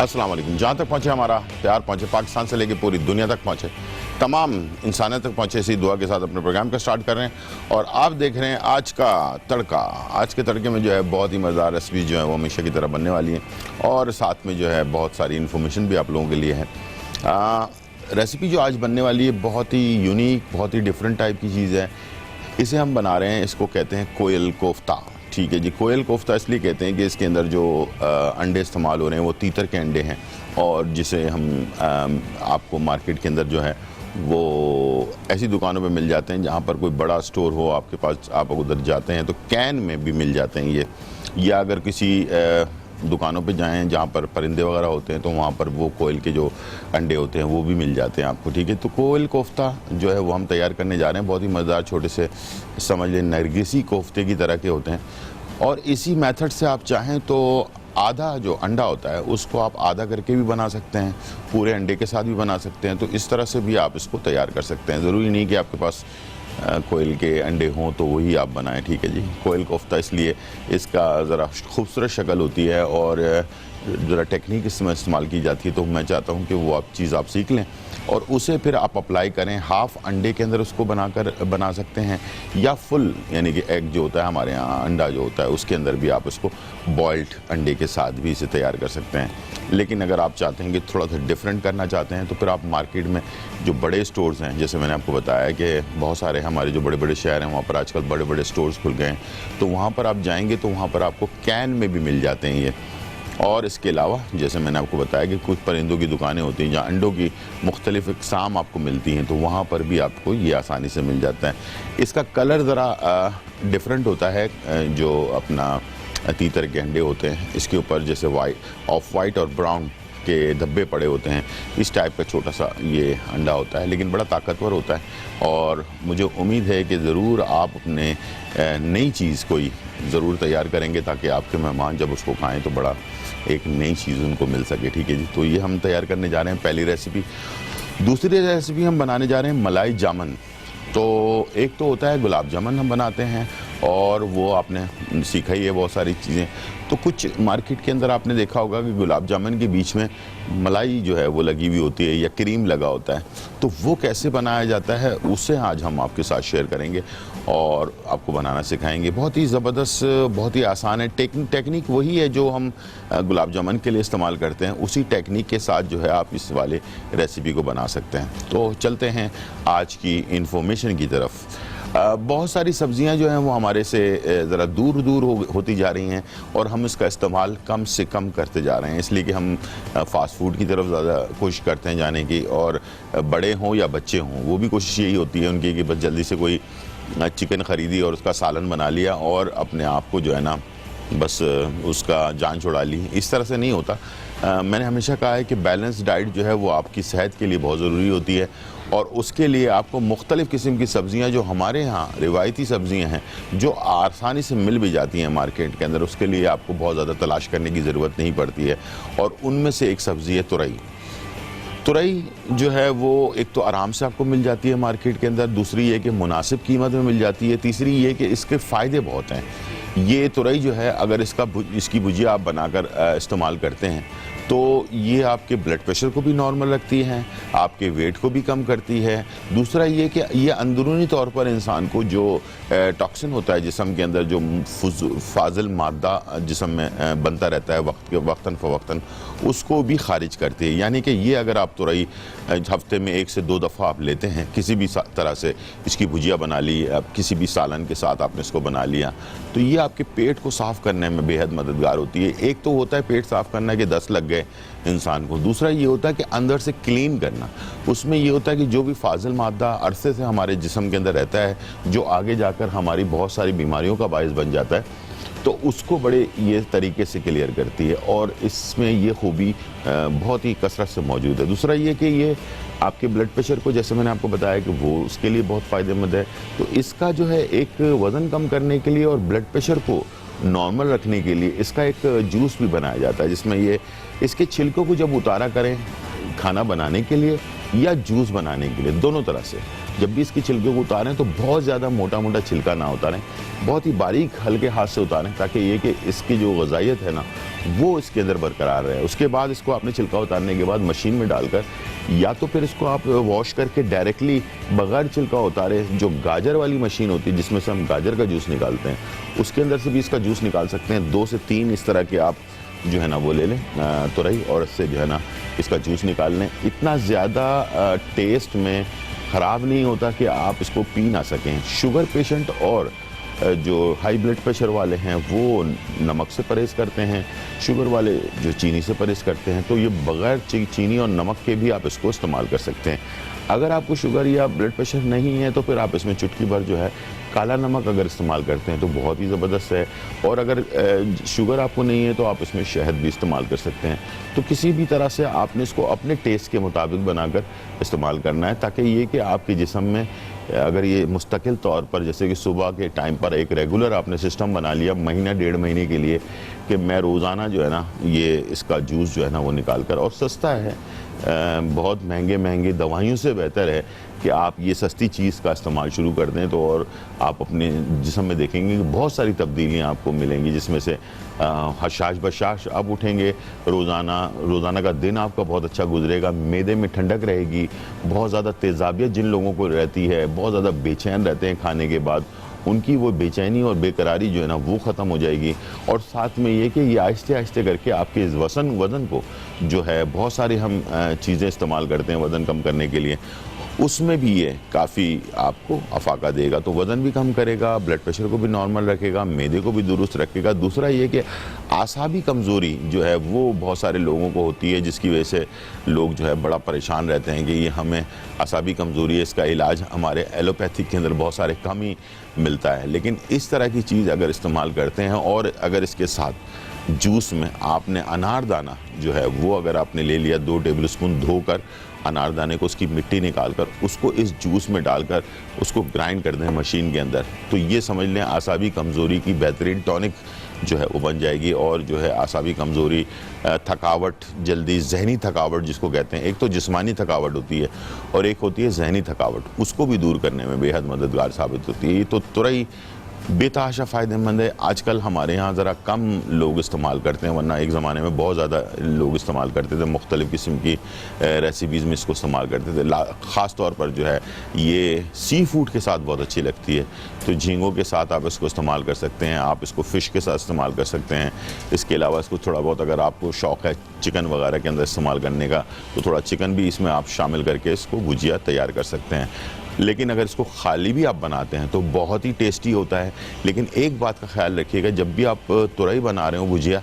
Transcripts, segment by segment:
अस्सलाम वालेकुम। जहाँ तक पहुँचे हमारा प्यार पहुँचे, पाकिस्तान से लेकर पूरी दुनिया तक पहुँचे, तमाम इंसानियत तक पहुँचे, इसी दुआ के साथ अपने प्रोग्राम का स्टार्ट कर रहे हैं। और आप देख रहे हैं आज का तड़का। आज के तड़के में जो है बहुत ही मज़ेदार रेसिपी जो है वो हमेशा की तरह बनने वाली है, और साथ में जो है बहुत सारी इन्फॉर्मेशन भी आप लोगों के लिए है। रेसिपी जो आज बनने वाली है बहुत ही यूनिक, बहुत ही डिफरेंट टाइप की चीज़ है। इसे हम बना रहे हैं, इसको कहते हैं कोयल कोफ्ता। ठीक है जी, कोयल कोफ्ता इसलिए कहते हैं कि इसके अंदर जो अंडे इस्तेमाल हो रहे हैं वो तीतर के अंडे हैं, और जिसे हम आपको मार्केट के अंदर जो है वो ऐसी दुकानों पे मिल जाते हैं जहाँ पर कोई बड़ा स्टोर हो आपके पास, आप उधर जाते हैं तो कैन में भी मिल जाते हैं ये, या अगर किसी दुकानों पे जाएं जहाँ पर परिंदे वगैरह होते हैं तो वहाँ पर वो कोयल के जो अंडे होते हैं वो भी मिल जाते हैं आपको। ठीक है, तो कोयल कोफ्ता जो है वो हम तैयार करने जा रहे हैं। बहुत ही मज़ेदार, छोटे से समझ लें नरगिसी कोफ्ते की तरह के होते हैं, और इसी मेथड से आप चाहें तो आधा जो अंडा होता है उसको आप आधा करके भी बना सकते हैं, पूरे अंडे के साथ भी बना सकते हैं। तो इस तरह से भी आप इसको तैयार कर सकते हैं। ज़रूरी नहीं कि आपके पास कोयल के अंडे हों तो वही आप बनाएं। ठीक है जी, कोयल कोफ्ता इसलिए इसका ज़रा खूबसूरत शक्ल होती है और ज़रा टेक्निक इसमें इस्तेमाल की जाती है, तो मैं चाहता हूँ कि वो आप चीज़ आप सीख लें और उसे फिर आप अप्लाई करें। हाफ़ अंडे के अंदर उसको बना सकते हैं, या फुल यानी कि एग जो होता है हमारे यहाँ अंडा जो होता है उसके अंदर भी आप उसको बॉइल्ड अंडे के साथ भी इसे तैयार कर सकते हैं। लेकिन अगर आप चाहते हैं कि थोड़ा सा डिफरेंट करना चाहते हैं तो फिर आप मार्केट में जो बड़े स्टोर्स हैं, जैसे मैंने आपको बताया कि बहुत सारे हमारे जो बड़े बड़े शहर हैं वहाँ पर आजकल बड़े बड़े स्टोर्स खुल गए हैं, तो वहाँ पर आप जाएंगे तो वहाँ पर आपको कैन में भी मिल जाते हैं ये। और इसके अलावा जैसे मैंने आपको बताया कि कुछ परिंदों की दुकानें होती हैं जहाँ अंडों की मुख्तलिफ इक़साम आपको मिलती हैं, तो वहाँ पर भी आपको ये आसानी से मिल जाता है। इसका कलर ज़रा डिफरेंट होता है, जो अपना तीतर के अंडे होते हैं इसके ऊपर जैसे ऑफ वाइट और ब्राउन के धब्बे पड़े होते हैं, इस टाइप का छोटा सा ये अंडा होता है, लेकिन बड़ा ताकतवर होता है। और मुझे उम्मीद है कि ज़रूर आप अपने नई चीज़ कोई ज़रूर तैयार करेंगे ताकि आपके मेहमान जब उसको खाएं तो बड़ा एक नई चीज़ उनको मिल सके। ठीक है जी, तो ये हम तैयार करने जा रहे हैं पहली रेसिपी। दूसरी रेसिपी हम बनाने जा रहे हैं मलाई जामुन। तो एक तो होता है गुलाब जामुन हम बनाते हैं, और वो आपने सीखा ही है बहुत सारी चीज़ें। तो कुछ मार्केट के अंदर आपने देखा होगा कि गुलाब जामुन के बीच में मलाई जो है वो लगी हुई होती है या क्रीम लगा होता है, तो वो कैसे बनाया जाता है उसे आज हम आपके साथ शेयर करेंगे और आपको बनाना सिखाएंगे। बहुत ही ज़बरदस्त, बहुत ही आसान है। टेक्निक वही है जो हम गुलाब जामुन के लिए इस्तेमाल करते हैं, उसी टेक्निक के साथ जो है आप इस वाले रेसिपी को बना सकते हैं। तो चलते हैं आज की इन्फॉर्मेशन की तरफ। बहुत सारी सब्ज़ियां जो हैं वो हमारे से ज़रा दूर दूर होती जा रही हैं, और हम इसका इस्तेमाल कम से कम करते जा रहे हैं, इसलिए कि हम फ़ास्ट फूड की तरफ ज़्यादा कोशिश करते हैं जाने की। और बड़े हों या बच्चे हों, वो भी कोशिश यही होती है उनकी कि बस जल्दी से कोई चिकन ख़रीदी और उसका सालन बना लिया और अपने आप को जो है ना बस उसका जान छुड़ा ली। इस तरह से नहीं होता। मैंने हमेशा कहा है कि बैलेंस डाइट जो है वो आपकी सेहत के लिए बहुत ज़रूरी होती है, और उसके लिए आपको मुख्तलिफ़ किस्म की सब्ज़ियाँ जो हमारे यहाँ रिवायती सब्ज़ियाँ हैं जो आसानी से मिल भी जाती हैं मार्केट के अंदर, उसके लिए आपको बहुत ज़्यादा तलाश करने की ज़रूरत नहीं पड़ती है। और उनमें से एक सब्ज़ी है तुरई। तुरई जो है वो एक तो आराम से आपको मिल जाती है मार्केट के अंदर, दूसरी ये कि मुनासिब कीमत में मिल जाती है, तीसरी ये कि इसके फ़ायदे बहुत हैं। ये तुरई जो है अगर इसकी भुजिया आप बनाकर इस्तेमाल करते हैं तो ये आपके ब्लड प्रेशर को भी नॉर्मल रखती है, आपके वेट को भी कम करती है। दूसरा ये कि ये अंदरूनी तौर पर इंसान को जो टॉक्सिन होता है जिस्म के अंदर, जो फाजिल मादा जिस्म में बनता रहता है वक्तन फ़वक्तन, उसको भी खारिज करती है। यानी कि ये अगर आप तुरई हफ्ते में 1 से 2 दफ़ा आप लेते हैं, किसी भी तरह से इसकी भुजिया बना ली, किसी भी सालन के साथ आपने इसको बना लिया, तो ये आपके पेट को साफ़ करने में बेहद मददगार होती है। एक तो होता है पेट साफ़ करना कि दस्त लग गए इंसान को, दूसरा ये होता है कि अंदर से क्लीन करना। उसमें ये होता है कि जो भी फाजिल मादा अरसे से हमारे जिस्म के अंदर रहता है, जो आगे जाकर हमारी बहुत सारी बीमारियों का बायस बन जाता है, तो उसको बड़े ये तरीके से क्लियर करती है, और इसमें ये खूबी बहुत ही कसरत से मौजूद है। दूसरा ये कि ये आपके ब्लड प्रेशर को, जैसे मैंने आपको बताया कि वो उसके लिए बहुत फ़ायदेमंद है, तो इसका जो है एक वज़न कम करने के लिए और ब्लड प्रेशर को नॉर्मल रखने के लिए इसका एक जूस भी बनाया जाता है, जिसमें ये इसके छिलकों को जब उतारा करें खाना बनाने के लिए या जूस बनाने के लिए, दोनों तरह से। जब भी इसकी छिलके को उतारें तो बहुत ज़्यादा मोटा मोटा छिलका ना उतारें, बहुत ही बारीक हल्के हाथ से उतारें, ताकि ये कि इसकी जो ग़िज़ाइयत है ना वो इसके अंदर बरकरार रहे। उसके बाद इसको आपने छिलका उतारने के बाद मशीन में डालकर, या तो फिर इसको आप वॉश करके डायरेक्टली बगैर छिलका उतारे जो गाजर वाली मशीन होती है जिसमें से हम गाजर का जूस निकालते हैं, उसके अंदर से भी इसका जूस निकाल सकते हैं। 2 से 3 इस तरह के आप जो है ना वो ले लें तुरई, और इससे जो है ना इसका जूस निकाल लें। इतना ज़्यादा टेस्ट में ख़राब नहीं होता कि आप इसको पी ना सकें। शुगर पेशेंट और जो हाई ब्लड प्रेशर वाले हैं वो नमक से परहेज़ करते हैं, शुगर वाले जो चीनी से परहेज़ करते हैं, तो ये बग़ैर चीनी और नमक के भी आप इसको इस्तेमाल कर सकते हैं। अगर आपको शुगर या ब्लड प्रेशर नहीं है तो फिर आप इसमें चुटकी भर जो है काला नमक अगर इस्तेमाल करते हैं तो बहुत ही ज़बरदस्त है। और अगर शुगर आपको नहीं है तो आप इसमें शहद भी इस्तेमाल कर सकते हैं। तो किसी भी तरह से आपने इसको अपने टेस्ट के मुताबिक बनाकर इस्तेमाल करना है, ताकि ये कि आपके जिस्म में अगर ये मुस्तकिल तौर पर, जैसे कि सुबह के टाइम पर एक रेगुलर आपने सिस्टम बना लिया महीना 1.5 महीने के लिए कि मैं रोज़ाना जो है ना ये इसका जूस जो है ना वो निकाल कर, और सस्ता है, बहुत महंगे दवाइयों से बेहतर है कि आप ये सस्ती चीज़ का इस्तेमाल शुरू कर दें। तो और आप अपने जिस्म में देखेंगे कि बहुत सारी तब्दीलियाँ आपको मिलेंगी, जिसमें से हशाश बशाश आप उठेंगे, रोज़ाना का दिन आपका बहुत अच्छा गुजरेगा, मैदे में ठंडक रहेगी। बहुत ज़्यादा तेज़ाबियत जिन लोगों को रहती है, बहुत ज़्यादा बेचैन रहते हैं खाने के बाद, उनकी वो बेचैनी और बेकरारी जो है ना वो ख़त्म हो जाएगी। और साथ में ये कि ये आहिस्ते आहिस्ते करके आपके इस वज़न को जो है, बहुत सारी हम चीज़ें इस्तेमाल करते हैं वज़न कम करने के लिए, उसमें भी ये काफ़ी आपको अफाका देगा। तो वज़न भी कम करेगा, ब्लड प्रेशर को भी नॉर्मल रखेगा, मैदे को भी दुरुस्त रखेगा। दूसरा ये कि आसाबी कमज़ोरी जो है वो बहुत सारे लोगों को होती है, जिसकी वजह से लोग जो है बड़ा परेशान रहते हैं कि ये हमें आसाबी कमज़ोरी है, इसका इलाज हमारे एलोपैथिक के अंदर बहुत सारे कम ही मिलता है। लेकिन इस तरह की चीज़ अगर इस्तेमाल करते हैं, और अगर इसके साथ जूस में आपने अनारदाना जो है वो अगर आपने ले लिया, 2 टेबल स्पून धोकर अनारदाने को उसकी मिट्टी निकाल कर उसको इस जूस में डालकर उसको ग्राइंड कर दें मशीन के अंदर, तो ये समझ लें आसाबी कमज़ोरी की बेहतरीन टॉनिक जो है वो बन जाएगी। और जो है आसाबी कमज़ोरी, थकावट, जल्दी जहनी थकावट जिसको कहते हैं, एक तो जिस्मानी थकावट होती है और एक होती है जहनी थकावट, उसको भी दूर करने में बेहद मददगार साबित होती है। तो तुरई बेतहाशा फ़ायदेमंद है। आजकल हमारे यहाँ ज़रा कम लोग इस्तेमाल करते हैं, वरना एक ज़माने में बहुत ज़्यादा लोग इस्तेमाल करते थे, मुख्तलिफ़ किस्म की रेसिपीज़ में इसको इस्तेमाल करते थे। ख़ास तौर पर जो है ये सी फूड के साथ बहुत अच्छी लगती है, तो झींगों के साथ आप इसको इस्तेमाल कर सकते हैं, आप इसको फ़िश के साथ इस्तेमाल कर सकते हैं। इसके अलावा इसको थोड़ा बहुत अगर आपको शौक़ है चिकन वगैरह के अंदर इस्तेमाल करने का, तो थोड़ा चिकन भी इसमें आप शामिल करके इसको भुजिया तैयार कर सकते हैं। लेकिन अगर इसको खाली भी आप बनाते हैं तो बहुत ही टेस्टी होता है। लेकिन एक बात का ख्याल रखिएगा, जब भी आप तुरई बना रहे हो भुजिया,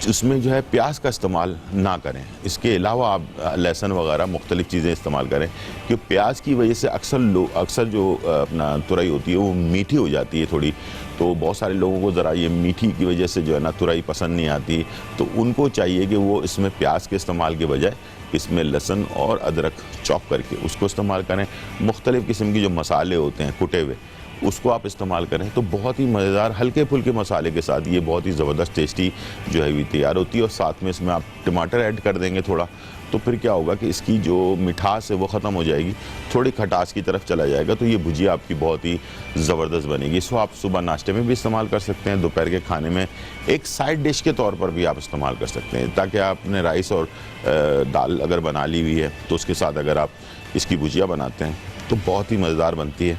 उसमें जो है प्याज का इस्तेमाल ना करें। इसके अलावा आप लहसुन वगैरह मुख्तलिफ़ चीज़ें इस्तेमाल करें, कि प्याज की वजह से अक्सर जो अपना तुरई होती है वो मीठी हो जाती है थोड़ी, तो बहुत सारे लोगों को ज़रा ये मीठी की वजह से जो है ना तुरई पसंद नहीं आती, तो उनको चाहिए कि वो इसमें प्याज के इस्तेमाल के बजाय इसमें लहसुन और अदरक चॉप करके उसको इस्तेमाल करें। मुख्तलिफ़ किस्म के जो मसाले होते हैं कुटे हुए, उसको आप इस्तेमाल करें तो बहुत ही मज़ेदार हल्के फुल्के मसाले के साथ ये बहुत ही ज़बरदस्त टेस्टी जो है ये तैयार होती है। और साथ में इसमें आप टमाटर ऐड कर देंगे थोड़ा, तो फिर क्या होगा कि इसकी जो मिठास है वो ख़त्म हो जाएगी, थोड़ी खटास की तरफ चला जाएगा, तो ये भुजिया आपकी बहुत ही ज़बरदस्त बनेगी। इसको आप सुबह नाश्ते में भी इस्तेमाल कर सकते हैं, दोपहर के खाने में एक साइड डिश के तौर पर भी आप इस्तेमाल कर सकते हैं, ताकि आपने राइस और दाल अगर बना ली हुई है तो उसके साथ अगर आप इसकी भुजिया बनाते हैं तो बहुत ही मज़ेदार बनती है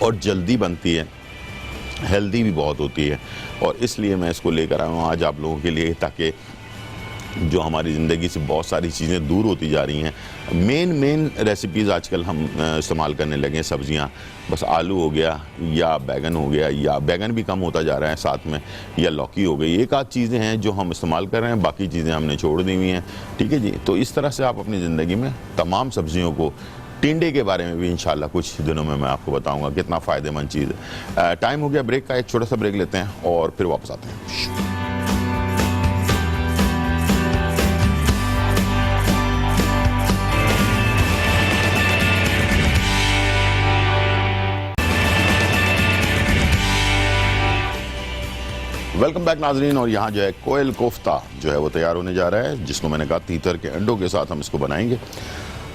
और जल्दी बनती है, हेल्दी भी बहुत होती है। और इसलिए मैं इसको लेकर आया हूँ आज आप लोगों के लिए, ताकि जो हमारी ज़िंदगी से बहुत सारी चीज़ें दूर होती जा रही हैं। मेन रेसिपीज़ आजकल हम इस्तेमाल करने लगे हैं, सब्ज़ियाँ, बस आलू हो गया या बैगन हो गया, या बैगन भी कम होता जा रहा है साथ में, या लौकी हो गई, एक आध चीज़ें हैं जो हम इस्तेमाल कर रहे हैं, बाकी चीज़ें हमने छोड़ दी हुई हैं। ठीक है जी, तो इस तरह से आप अपनी ज़िंदगी में तमाम सब्ज़ियों को, टिंडे के बारे में भी इंशाल्लाह कुछ दिनों में मैं आपको बताऊंगा कितना फ़ायदेमंद चीज़ है। टाइम हो गया ब्रेक का, एक छोटा सा ब्रेक लेते हैं और फिर वापस आते हैं। वेलकम बैक नाजरीन। और यहाँ जो है कोयल कोफ्ता जो है वो तैयार होने जा रहा है, जिसको मैंने कहा तीतर के अंडों के साथ हम इसको बनाएंगे।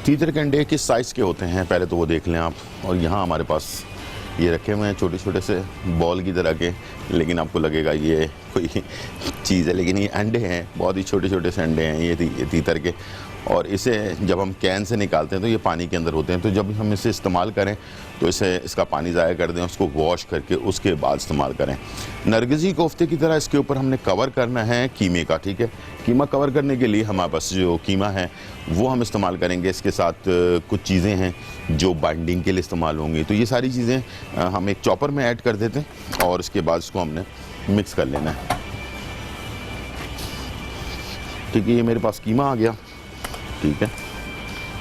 तीतर के अंडे किस साइज़ के होते हैं पहले तो वो देख लें आप। और यहाँ हमारे पास ये रखे हुए हैं छोटे छोटे से बॉल की तरह के, लेकिन आपको लगेगा ये कोई चीज़ है, लेकिन ये अंडे हैं, बहुत ही छोटे छोटे से अंडे हैं ये तीतर के। और इसे जब हम कैन से निकालते हैं तो ये पानी के अंदर होते हैं, तो जब हम इसे इस्तेमाल करें तो इसका पानी ज़ाया कर दें, उसको वॉश करके उसके बाद इस्तेमाल करें। नरगिसी कोफ्ते की तरह इसके ऊपर हमने कवर करना है कीमे का, ठीक है। कीमा कवर करने के लिए हमारे पास जो कीमा है वो हम इस्तेमाल करेंगे। इसके साथ कुछ चीज़ें हैं जो बाइंडिंग के लिए इस्तेमाल होंगी, तो ये सारी चीज़ें हम एक चॉपर में ऐड कर देते हैं और इसके बाद इसको हमने मिक्स कर लेना है। ठीक है, ये मेरे पास कीमा आ गया। ठीक है,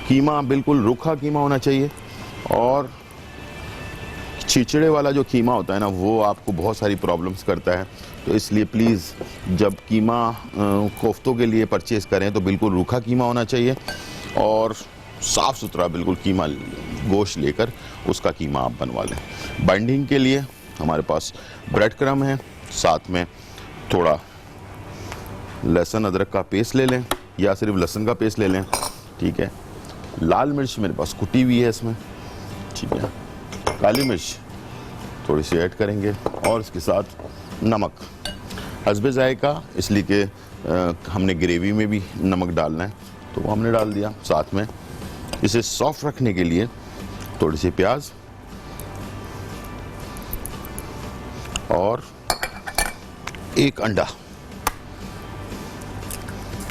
कीमा बिल्कुल रूखा कीमा होना चाहिए, और छिछड़े वाला जो कीमा होता है ना वो आपको बहुत सारी प्रॉब्लम्स करता है। तो इसलिए प्लीज़ जब कीमा कोफ्तों के लिए परचेज़ करें तो बिल्कुल रूखा कीमा होना चाहिए, और साफ़ सुथरा बिल्कुल कीमा गोश्त लेकर उसका कीमा आप बनवा लें। बाइंडिंग के लिए हमारे पास ब्रेड क्रम है, साथ में थोड़ा लहसुन अदरक का पेस्ट ले लें या सिर्फ लहसुन का पेस्ट ले लें। ठीक है, लाल मिर्च मेरे पास कुटी हुई है इसमें। ठीक है, काली मिर्च थोड़ी सी ऐड करेंगे, और इसके साथ नमक हस्बे जायका, इसलिए कि हमने ग्रेवी में भी नमक डालना है तो वो हमने डाल दिया। साथ में इसे सॉफ्ट रखने के लिए थोड़ी सी प्याज और एक अंडा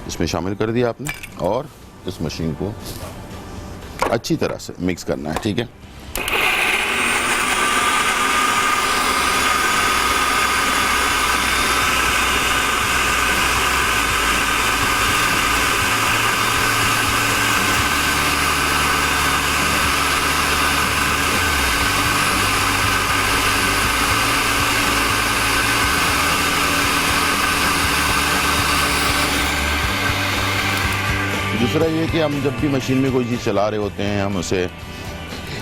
इसमें शामिल कर दिया आपने, और इस मशीन को अच्छी तरह से मिक्स करना है। ठीक है, दूसरा ये कि हम जब भी मशीन में कोई चीज़ चला रहे होते हैं हम उसे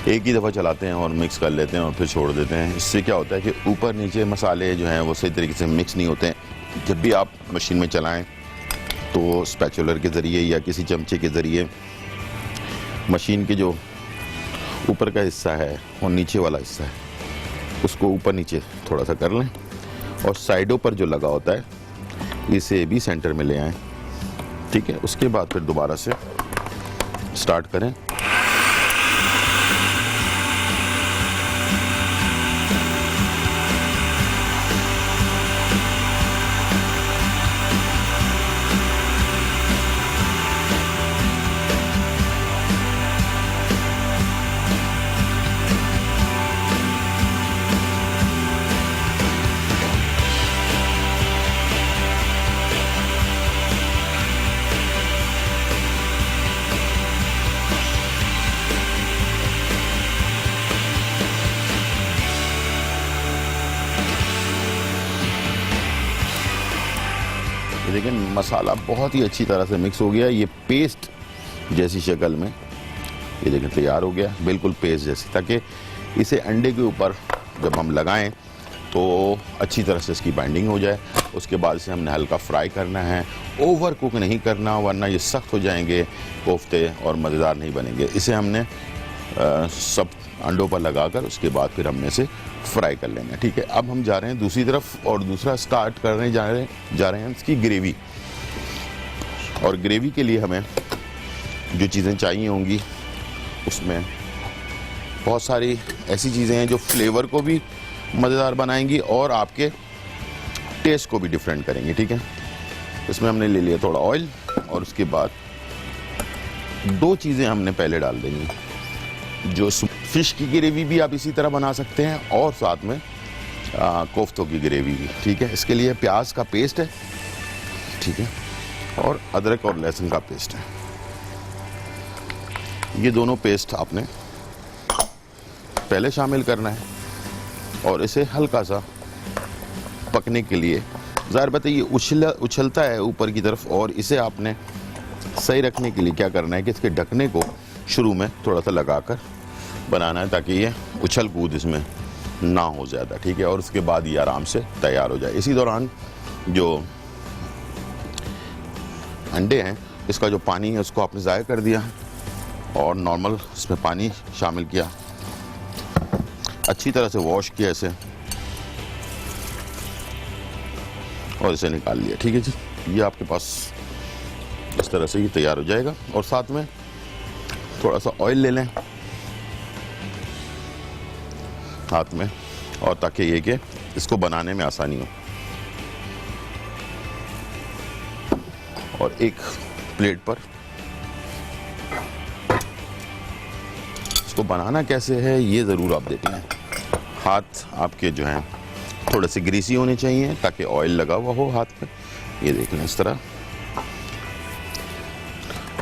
एक ही दफ़ा चलाते हैं और मिक्स कर लेते हैं और फिर छोड़ देते हैं। इससे क्या होता है कि ऊपर नीचे मसाले जो हैं वो सही तरीके से मिक्स नहीं होते हैं। जब भी आप मशीन में चलाएं तो स्पैचुलर के ज़रिए या किसी चमचे के ज़रिए मशीन के जो ऊपर का हिस्सा है और नीचे वाला हिस्सा है उसको ऊपर नीचे थोड़ा सा कर लें, और साइडों पर जो लगा होता है इसे भी सेंटर में ले आएँ। ठीक है, उसके बाद फिर दोबारा से स्टार्ट करें। देखिए मसाला बहुत ही अच्छी तरह से मिक्स हो गया, ये पेस्ट जैसी शक्ल में ये देखिए तैयार हो गया, बिल्कुल पेस्ट जैसी, ताकि इसे अंडे के ऊपर जब हम लगाएं तो अच्छी तरह से इसकी बाइंडिंग हो जाए। उसके बाद इसे हमने हल्का फ्राई करना है, ओवर कुक नहीं करना, वरना ये सख्त हो जाएंगे कोफ्ते और मज़ेदार नहीं बनेंगे। इसे हमने सब अंडों पर लगाकर उसके बाद फिर हमने इसे फ्राई कर लेना है। ठीक है, अब हम जा रहे हैं दूसरी तरफ, और दूसरा स्टार्ट करने जा रहे हैं इसकी ग्रेवी। और ग्रेवी के लिए हमें जो चीज़ें चाहिए होंगी उसमें बहुत सारी ऐसी चीज़ें हैं जो फ्लेवर को भी मज़ेदार बनाएंगी और आपके टेस्ट को भी डिफरेंट करेंगे। ठीक है, इसमें हमने ले लिया थोड़ा ऑयल, और उसके बाद दो चीज़ें हमने पहले डाल देंगी। जो फिश की ग्रेवी भी आप इसी तरह बना सकते हैं, और साथ में कोफ्तों की ग्रेवी भी। ठीक है, इसके लिए प्याज का पेस्ट है, ठीक है, और अदरक और लहसुन का पेस्ट है। ये दोनों पेस्ट आपने पहले शामिल करना है, और इसे हल्का सा पकने के लिए, ज़ाहिर बात है ये उछलता है ऊपर की तरफ, और इसे आपने सही रखने के लिए क्या करना है कि इसके ढकने को शुरू में थोड़ा सा लगाकर बनाना है, ताकि ये उछल कूद इसमें ना हो ज़्यादा। ठीक है, और उसके बाद ये आराम से तैयार हो जाए। इसी दौरान जो अंडे हैं इसका जो पानी है उसको आपने ज़ाया कर दिया, और नॉर्मल इसमें पानी शामिल किया, अच्छी तरह से वॉश किया इसे और इसे निकाल लिया। ठीक है जी, ये आपके पास इस तरह से ये तैयार हो जाएगा। और साथ में थोड़ा सा ऑयल ले लें हाथ में, और ताकि ये कि इसको बनाने में आसानी हो। और एक प्लेट पर इसको बनाना कैसे है ये ज़रूर आप देख लें। हाथ आपके जो हैं थोड़े से ग्रीसी होने चाहिए ताकि ऑयल लगा हुआ हो हाथ पे। ये देख लें इस तरह।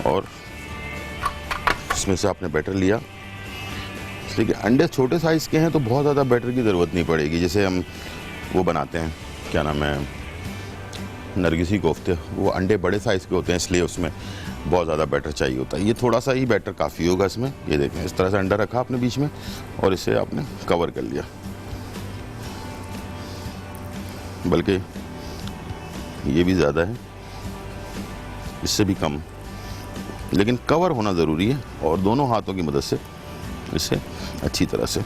और इसमें से आपने बैटर लिया। देखिए अंडे छोटे साइज़ के हैं तो बहुत ज़्यादा बैटर की ज़रूरत नहीं पड़ेगी। जैसे हम वो बनाते हैं, क्या नाम है, नरगिसी कोफ्ते, वो अंडे बड़े साइज़ के होते हैं इसलिए उसमें बहुत ज़्यादा बैटर चाहिए होता है। ये थोड़ा सा ही बैटर काफ़ी होगा इसमें। ये देखें इस तरह से अंडा रखा आपने बीच में और इसे आपने कवर कर लिया, बल्कि ये भी ज़्यादा है, इससे भी कम, लेकिन कवर होना ज़रूरी है। और दोनों हाथों की मदद से इसे अच्छी तरह से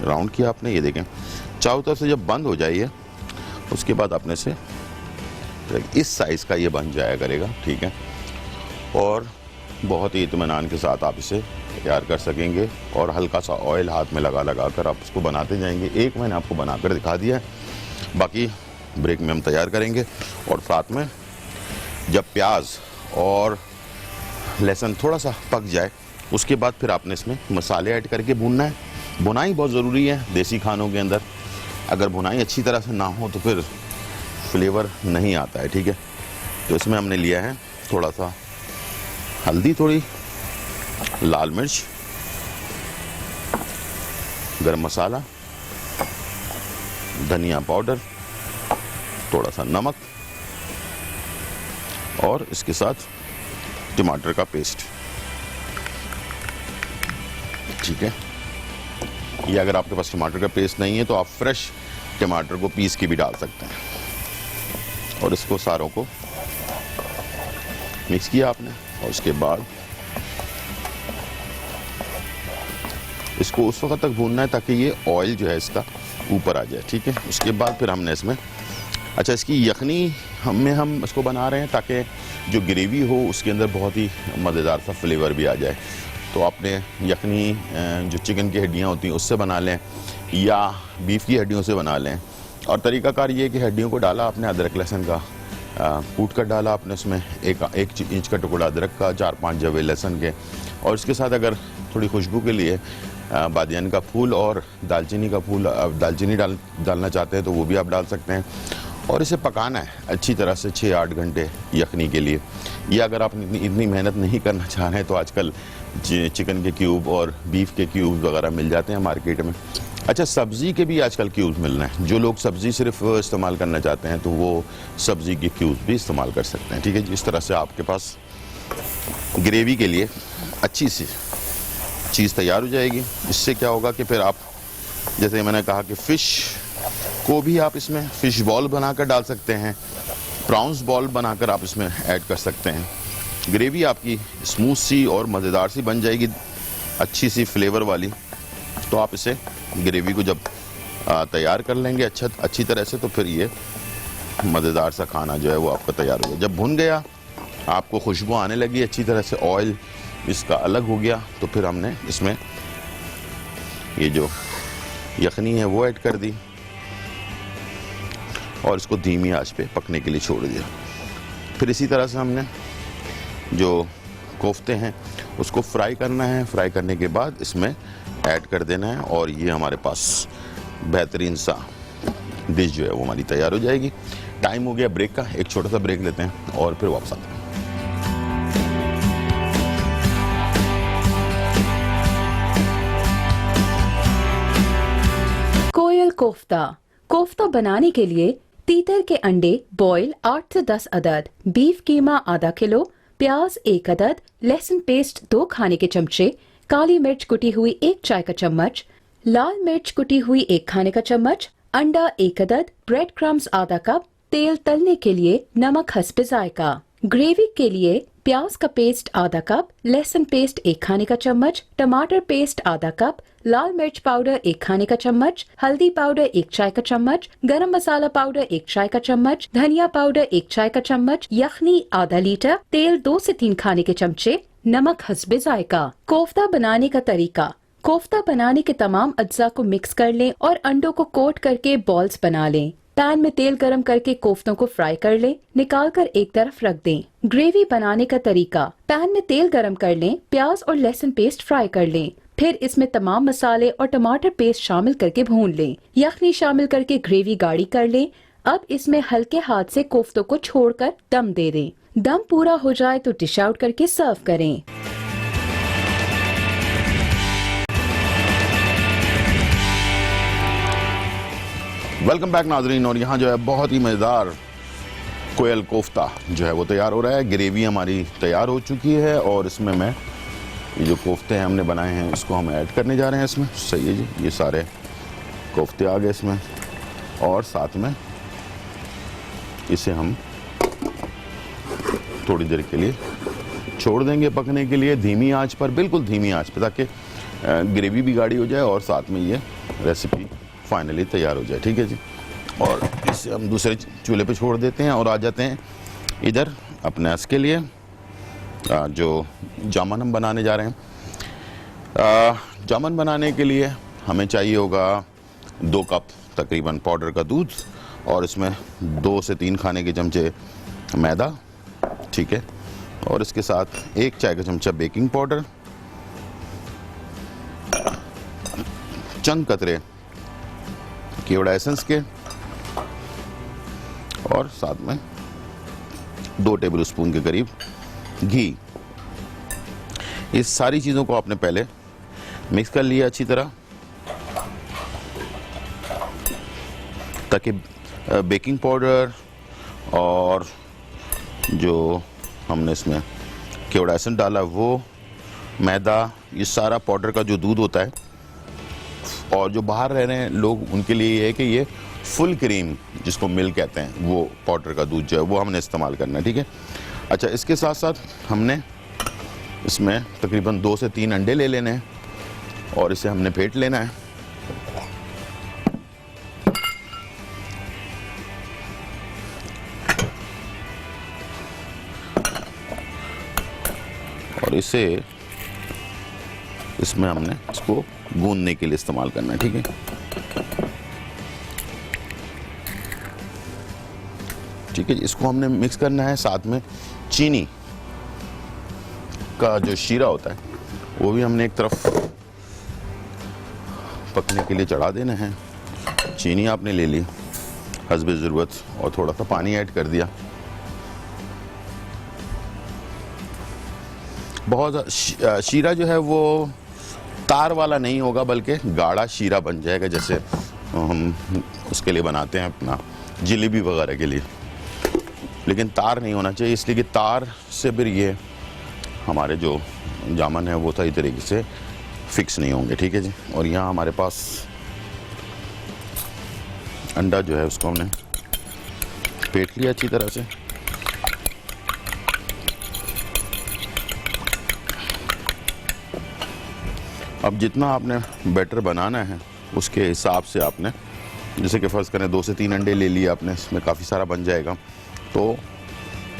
राउंड किया आपने। ये देखें चारों तरफ से जब बंद हो जाइए उसके बाद आपने इसे इस साइज़ का ये बन जाया करेगा। ठीक है, और बहुत ही इत्मीनान के साथ आप इसे तैयार कर सकेंगे। और हल्का सा ऑयल हाथ में लगा लगा कर आप उसको बनाते जाएंगे। एक मैंने आपको बनाकर दिखा दिया है, बाकी ब्रेक में हम तैयार करेंगे। और साथ में जब प्याज और लहसुन थोड़ा सा पक जाए उसके बाद फिर आपने इसमें मसाले ऐड करके भूनना है। भुनाई बहुत ज़रूरी है देसी खानों के अंदर। अगर भुनाई अच्छी तरह से ना हो तो फिर फ्लेवर नहीं आता है। ठीक है, तो इसमें हमने लिया है थोड़ा सा हल्दी, थोड़ी लाल मिर्च, गरम मसाला, धनिया पाउडर, थोड़ा सा नमक और इसके साथ टमाटर का पेस्ट। ठीक है, ये अगर आपके पास टमाटर का पेस्ट नहीं है तो आप फ्रेश टमाटर को पीस के भी डाल सकते हैं। और इसको सारों को मिक्स किया आपने और उसके बाद इसको उस वक्त तक भूनना है ताकि ये ऑयल जो है इसका ऊपर आ जाए। ठीक है, उसके बाद फिर हमने इसमें इसकी यखनी हम इसको बना रहे हैं ताकि जो ग्रेवी हो उसके अंदर बहुत ही मज़ेदार सा फ्लेवर भी आ जाए। तो आपने यखनी जो चिकन की हड्डियाँ होती हैं उससे बना लें या बीफ की हड्डियों से बना लें। और तरीक़ाकार ये है कि हड्डियों को डाला आपने, अदरक लहसुन का कूट कर डाला आपने उसमें, एक इंच का टुकड़ा अदरक का, 4-5 जवे लहसुन के, और इसके साथ अगर थोड़ी खुशबू के लिए बादियान का फूल और दालचीनी का फूल, दालचीनी डालना चाहते हैं तो वो भी आप डाल सकते हैं। और इसे पकाना है अच्छी तरह से 6-8 घंटे यखनी के लिए। या अगर आप इतनी मेहनत नहीं करना चाह रहे हैं तो आजकल चिकन के क्यूब और बीफ के क्यूब वगैरह मिल जाते हैं मार्केट में। सब्ज़ी के भी आजकल क्यूब्स मिल रहे हैं। जो लोग सब्ज़ी सिर्फ इस्तेमाल करना चाहते हैं तो वो सब्ज़ी के क्यूब्स भी इस्तेमाल कर सकते हैं। ठीक है, जिस तरह से आपके पास ग्रेवी के लिए अच्छी सी चीज़ तैयार हो जाएगी। इससे क्या होगा कि फिर आप, जैसे मैंने कहा कि फ़िश को भी आप इसमें फ़िश बॉल बनाकर डाल सकते हैं, प्रॉन्स बॉल बनाकर आप इसमें ऐड कर सकते हैं। ग्रेवी आपकी स्मूथ सी और मज़ेदार सी बन जाएगी, अच्छी सी फ्लेवर वाली। तो आप इसे ग्रेवी को जब तैयार कर लेंगे अच्छी तरह से तो फिर ये मज़ेदार सा खाना जो है वो आपका तैयार हो गया। जब भुन गया, आपको खुशबू आने लगी अच्छी तरह से, ऑयल इसका अलग हो गया, तो फिर हमने इसमें ये जो यखनी है वो ऐड कर दी और इसको धीमी आंच पे पकने के लिए छोड़ दिया। फिर इसी तरह से हमने जो कोफ्ते हैं उसको फ्राई करना है। फ्राई करने के बाद इसमें ऐड कर देना है और ये हमारे पास बेहतरीन सा डिश जो है वो हमारी तैयार हो जाएगी। टाइम हो गया ब्रेक का, एक छोटा सा ब्रेक लेते हैं और फिर वापस आते हैं। कोयल कोफ्ता बनाने के लिए तीतर के अंडे बॉयल 8 से 10 अदद, बीफ कीमा आधा किलो, प्याज 1 अदद, लहसुन पेस्ट 2 खाने के चमचे, काली मिर्च कुटी हुई 1 चाय का चम्मच, लाल मिर्च कुटी हुई 1 खाने का चम्मच, अंडा 1 अदद, ब्रेड क्रम्स आधा कप, तेल तलने के लिए नमक हस्ब जायका। ग्रेवी के लिए प्याज का पेस्ट आधा कप, लहसुन पेस्ट 1 खाने का चम्मच, टमाटर पेस्ट आधा कप, लाल मिर्च पाउडर 1 खाने का चम्मच, हल्दी पाउडर 1 चाय का चम्मच, गरम मसाला पाउडर 1 चाय का चम्मच, धनिया पाउडर 1 चाय का चम्मच, यखनी आधा लीटर, तेल 2 से 3 खाने के चमचे, नमक हस्बे जायका। कोफ्ता बनाने का तरीका। कोफ्ता बनाने के तमाम अज्जा को मिक्स कर लें और अंडों को कोट करके बॉल्स बना लें। पैन में तेल गरम करके कोफ्तों को फ्राई कर लें, निकाल कर एक तरफ रख दें। ग्रेवी बनाने का तरीका। पैन में तेल गरम कर लें, प्याज और लहसुन पेस्ट फ्राई कर लें, फिर इसमें तमाम मसाले और टमाटर पेस्ट शामिल करके भून लें। यखनी शामिल करके ग्रेवी गाढ़ी कर लें। अब इसमें हल्के हाथ से कोफ्तों को छोड़कर दम दे दें। दम पूरा हो जाए तो डिश आउट करके सर्व करें। वेलकम बैक नाजरीन। और यहाँ जो है बहुत ही मज़ेदार कोयल कोफ्ता जो है वो तैयार हो रहा है। ग्रेवी हमारी तैयार हो चुकी है और इसमें मैं ये जो कोफ्ते हैं हमने बनाए हैं इसको हम ऐड करने जा रहे हैं इसमें। सही है जी, ये सारे कोफ्ते आ गए इसमें और साथ में इसे हम थोड़ी देर के लिए छोड़ देंगे पकने के लिए धीमी आंच पर, बिल्कुल धीमी आंच पर, ताकि ग्रेवी भी गाढ़ी हो जाए और साथ में ये रेसिपी फाइनली तैयार हो जाए। ठीक है जी। और इसे हम दूसरे चूल्हे पे छोड़ देते हैं और आ जाते हैं इधर अपने के लिए जो जामन हम बनाने जा रहे हैं। जामन बनाने के लिए हमें चाहिए होगा 2 कप तकरीबन पाउडर का दूध और इसमें 2 से 3 खाने के चमचे मैदा। ठीक है। और इसके साथ 1 चाय का चमचा बेकिंग पाउडर, चंद कतरे केवड़ा एसेंस के और साथ में 2 टेबल स्पून के करीब घी। इस सारी चीज़ों को आपने पहले मिक्स कर लिया अच्छी तरह, ताकि बेकिंग पाउडर और जो हमने इसमें केवड़ा एसेंस डाला वो, मैदा, ये सारा पाउडर का जो दूध होता है, और जो बाहर रह रहे हैं लोग उनके लिए ये है कि ये फुल क्रीम जिसको मिल्क कहते हैं वो पाउडर का दूध जो है वो हमने इस्तेमाल करना है। ठीक है। अच्छा, इसके साथ साथ हमने इसमें तकरीबन 2 से 3 अंडे ले लेने हैं और इसे हमने फेंट लेना है। और इसे इसमें हमने इसको गूंदने के लिए इस्तेमाल करना है। ठीक है। ठीक है। इसको हमने मिक्स करना है। साथ में चीनी का जो शीरा होता है वो भी हमने एक तरफ पकने के लिए चढ़ा देना है। चीनी आपने ले ली हस्बे ज़रूरत और थोड़ा सा पानी ऐड कर दिया। बहुत शीरा जो है वो तार वाला नहीं होगा बल्कि गाढ़ा शीरा बन जाएगा, जैसे हम उसके लिए बनाते हैं अपना जलेबी वगैरह के लिए, लेकिन तार नहीं होना चाहिए, इसलिए कि तार से फिर ये हमारे जो जामन है वो सही तरीके से फिक्स नहीं होंगे। ठीक है जी। और यहाँ हमारे पास अंडा जो है उसको हमने फेंट लिया अच्छी तरह से। अब जितना आपने बैटर बनाना है उसके हिसाब से आपने, जैसे कि फ़र्ज़ करें 2 से 3 अंडे ले लिए आपने, इसमें काफ़ी सारा बन जाएगा, तो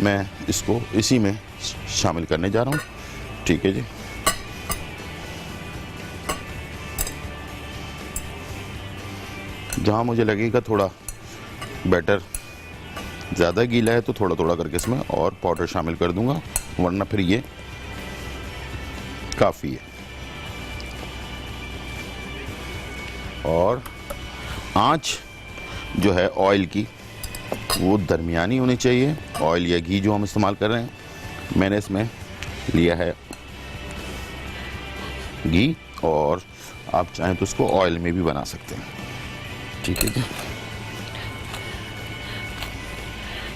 मैं इसको इसी में शामिल करने जा रहा हूँ। ठीक है जी। जहाँ मुझे लगेगा थोड़ा बैटर ज़्यादा गीला है तो थोड़ा थोड़ा करके इसमें और पाउडर शामिल कर दूंगा, वरना फिर ये काफ़ी है। और आंच जो है ऑयल की वो दरमियानी होनी चाहिए। ऑयल या घी जो हम इस्तेमाल कर रहे हैं, मैंने इसमें लिया है घी, और आप चाहें तो उसको ऑयल में भी बना सकते हैं। ठीक है जी।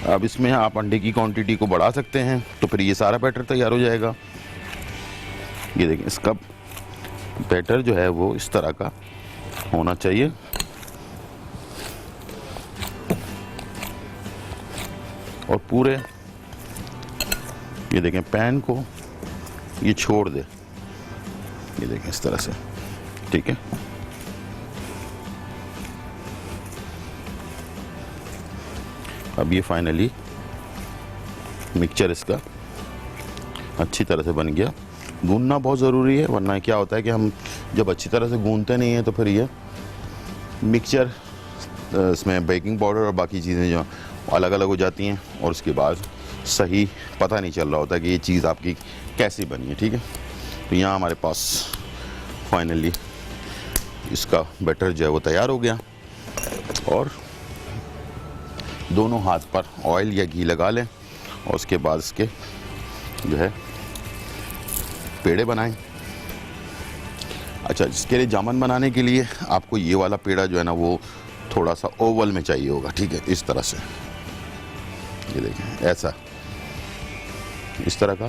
अब इसमें आप अंडे की क्वांटिटी को बढ़ा सकते हैं, तो फिर ये सारा बैटर तैयार हो जाएगा। ये देखें, इसका बैटर जो है वो इस तरह का होना चाहिए। और पूरे ये देखें पैन को ये छोड़ दे, ये देखें इस तरह से, ठीक है। अब ये फाइनली मिक्सचर इसका अच्छी तरह से बन गया। गूंदना बहुत ज़रूरी है, वरना क्या होता है कि हम जब अच्छी तरह से गूंदते नहीं हैं तो फिर ये मिक्सचर इसमें बेकिंग पाउडर और बाकी चीज़ें जो अलग अलग हो जाती हैं और उसके बाद सही पता नहीं चल रहा होता कि ये चीज़ आपकी कैसी बनी है, ठीक है। तो यहाँ हमारे पास फाइनली इसका बैटर जो है वो तैयार हो गया और दोनों हाथ पर ऑयल या घी लगा लें और उसके बाद इसके जो है पेड़े बनाएं। अच्छा, इसके लिए जामुन बनाने के लिए आपको ये वाला पेड़ा जो है ना वो थोड़ा सा ओवल में चाहिए होगा, ठीक है। इस तरह से ये देखें, ऐसा इस तरह का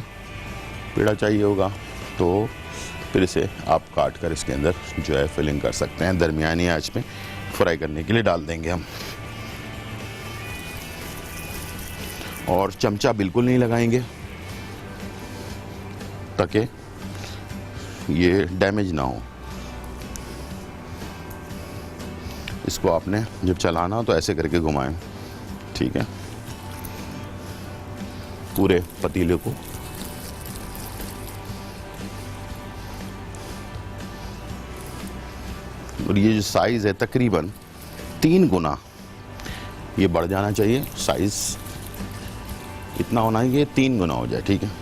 पेड़ा चाहिए होगा। तो फिर इसे आप काट कर इसके अंदर जो है फिलिंग कर सकते हैं। दरमियानी आंच पे फ्राई करने के लिए डाल देंगे हम। और चमचा बिल्कुल नहीं लगाएंगे ताकि ये डैमेज ना हो। इसको आपने जब चलाना हो तो ऐसे करके घुमाएं, ठीक है, पूरे पतीले को। और ये जो साइज़ है तकरीबन 3 गुना ये बढ़ जाना चाहिए। साइज़ इतना होना है कि 3 गुना हो जाए, ठीक है।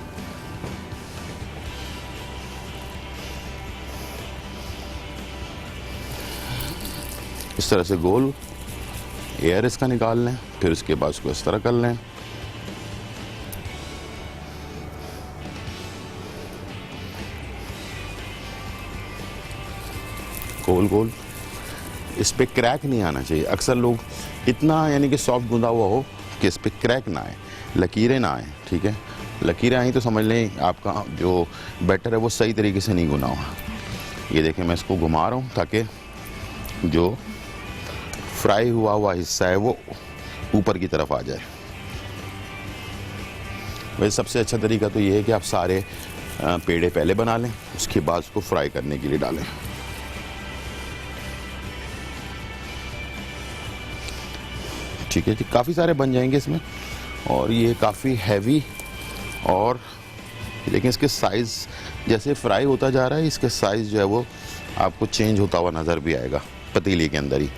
इस तरह से गोल एयर इसका निकाल लें, फिर उसके बाद उसको इस तरह कर लें। गोल गोल, इस पे क्रैक नहीं आना चाहिए। अक्सर लोग इतना यानी कि सॉफ्ट गूंदा हुआ हो कि इस पे क्रैक ना आए, लकीरें ना आए, ठीक है। लकीरें आई तो समझ लें आपका जो बैटर है वो सही तरीके से नहीं गुना हुआ। ये देखें, मैं इसको घुमा रहा हूँ ताकि जो फ्राई हुआ हुआ हिस्सा है वो ऊपर की तरफ आ जाए। वैसे सबसे अच्छा तरीका तो ये है कि आप सारे पेड़े पहले बना लें, उसके बाद उसको फ्राई करने के लिए डालें। ठीक है जी, काफ़ी सारे बन जाएंगे इसमें। और ये काफ़ी हैवी, और लेकिन इसके साइज़ जैसे फ्राई होता जा रहा है इसके साइज़ जो है वो आपको चेंज होता हुआ नज़र भी आएगा पतीले के अंदर ही।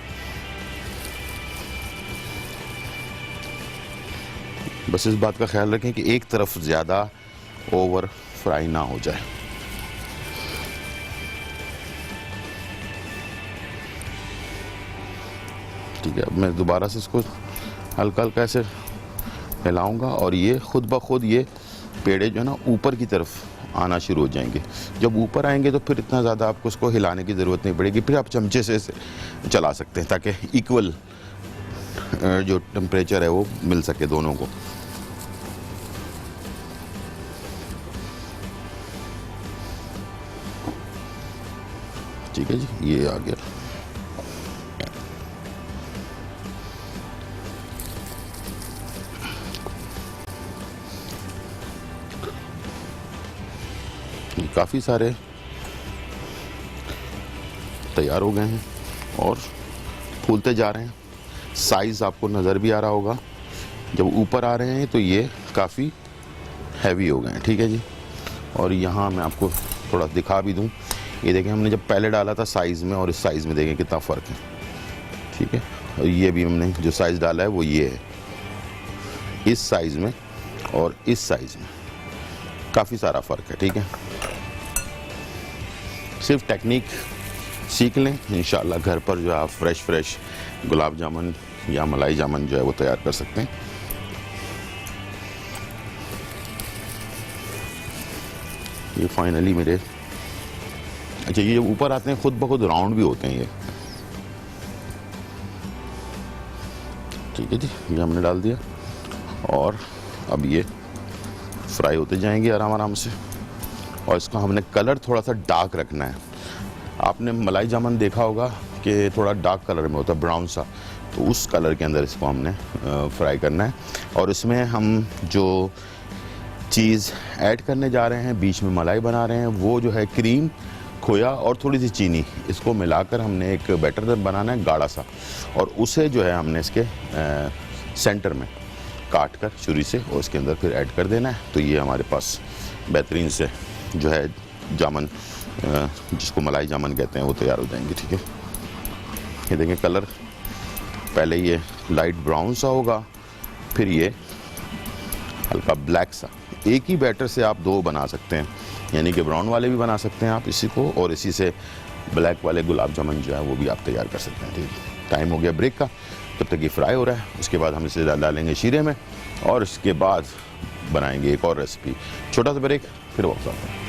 बस इस बात का ख्याल रखें कि एक तरफ ज़्यादा ओवर फ्राई ना हो जाए। ठीक है, अब मैं दोबारा से इसको हल्का हल्का ऐसे हिलाऊंगा और ये खुद ब खुद ये पेड़े जो है ना ऊपर की तरफ आना शुरू हो जाएंगे। जब ऊपर आएंगे तो फिर इतना ज़्यादा आपको उसको हिलाने की ज़रूरत नहीं पड़ेगी। फिर आप चमचे से चला सकते हैं ताकि इक्वल जो टेम्परेचर है वो मिल सके दोनों को। ठीक है जी, ये आ गया। काफ़ी सारे तैयार हो गए हैं और फूलते जा रहे हैं। साइज़ आपको नज़र भी आ रहा होगा। जब ऊपर आ रहे हैं तो ये काफ़ी हैवी हो गए हैं, ठीक है जी। और यहाँ मैं आपको थोड़ा दिखा भी दूँ, ये देखें हमने जब पहले डाला था साइज़ में और इस साइज़ में देखें कितना फ़र्क है, ठीक है। और ये भी हमने जो साइज़ डाला है वो ये है, इस साइज़ में और इस साइज़ में काफ़ी सारा फ़र्क है, ठीक है। सिर्फ टेक्निक सीख लें, इंशाल्लाह घर पर जो है आप फ्रेश गुलाब जामुन या मलाई जामुन जो है वो तैयार कर सकते हैं। ये फाइनली मेरे, अच्छा ये ऊपर आते हैं खुद ब खुद राउंड भी होते हैं ये, ठीक है जी। ये हमने डाल दिया और अब ये फ्राई होते जाएंगे आराम से। और इसका हमने कलर थोड़ा सा डार्क रखना है। आपने मलाई जामुन देखा होगा कि थोड़ा डार्क कलर में होता है, ब्राउन सा, तो उस कलर के अंदर इसको हमने फ्राई करना है। और इसमें हम जो चीज़ ऐड करने जा रहे हैं, बीच में मलाई बना रहे हैं। वो जो है क्रीम, खोया और थोड़ी सी चीनी, इसको मिलाकर हमने एक बैटर बनाना है गाढ़ा सा, और उसे जो है हमने इसके सेंटर में काट कर छुरी से और इसके अंदर फिर ऐड कर देना है। तो ये हमारे पास बेहतरीन से जो है जामन, जिसको मलाई जामन कहते हैं, वो तैयार हो जाएंगे। ठीक है, ये देखें कलर पहले ये लाइट ब्राउन सा होगा, फिर ये हल्का ब्लैक सा। एक ही बैटर से आप दो बना सकते हैं, यानी कि ब्राउन वाले भी बना सकते हैं आप इसी को, और इसी से ब्लैक वाले गुलाब जामुन जो है वो भी आप तैयार कर सकते हैं। ठीक है, टाइम हो गया ब्रेक का, तब तक ये फ्राई हो रहा है। उसके बाद हम इसे डालेंगे शीरे में, और इसके बाद बनाएंगे एक और रेसिपी। छोटा सा ब्रेक, फिर वापस आते हैं।